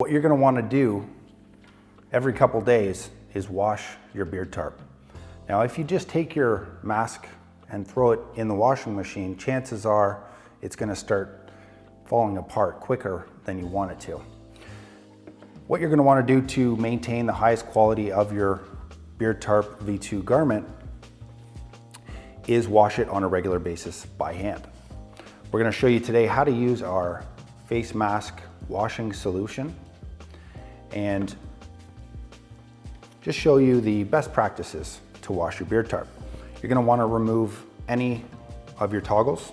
What you're going to want to do every couple days is wash your beard tarp. Now, if you just take your mask and throw it in the washing machine, chances are it's going to start falling apart quicker than you want it to. What you're going to want to do to maintain the highest quality of your Beard Tarp V2 garment is wash it on a regular basis by hand. We're going to show you today how to use our face mask washing solution and just show you the best practices to wash your beard tarp. You're going to want to remove any of your toggles.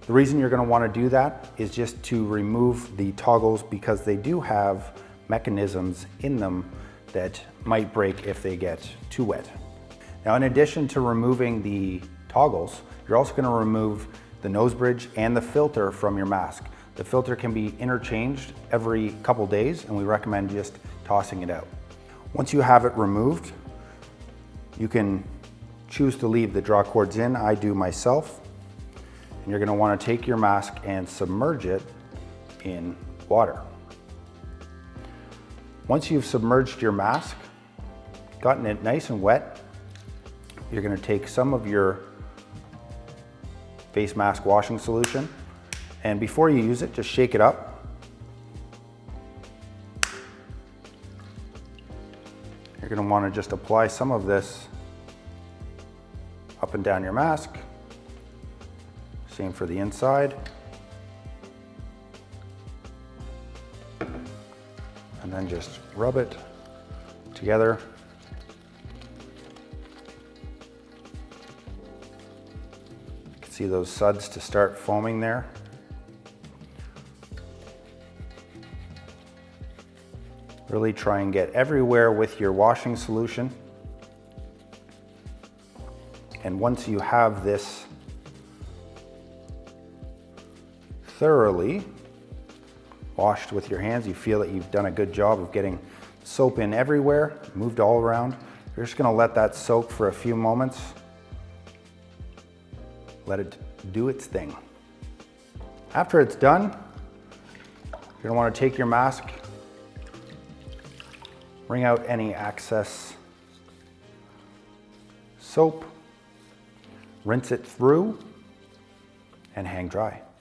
The reason you're going to want to do that is just to remove the toggles because they do have mechanisms in them that might break if they get too wet. Now, in addition to removing the toggles, you're also going to remove the nose bridge and the filter from your mask. The filter can be interchanged every couple days, and we recommend just tossing it out. Once you have it removed, you can choose to leave the draw cords in. I do myself. And you're going to want to take your mask and submerge it in water. Once you've submerged your mask, gotten it nice and wet, you're going to take some of your face mask washing solution, and before you use it, just shake it up. You're going to want to just apply some of this up and down your mask. Same for the inside. And then just rub it together. You can see those suds to start foaming there. Really try and get everywhere with your washing solution. And once you have this thoroughly washed with your hands, you feel that you've done a good job of getting soap in everywhere, moved all around. You're just going to let that soak for a few moments. Let it do its thing. After it's done, you're going to want to take your mask, wring out any excess soap, rinse it through, and hang dry.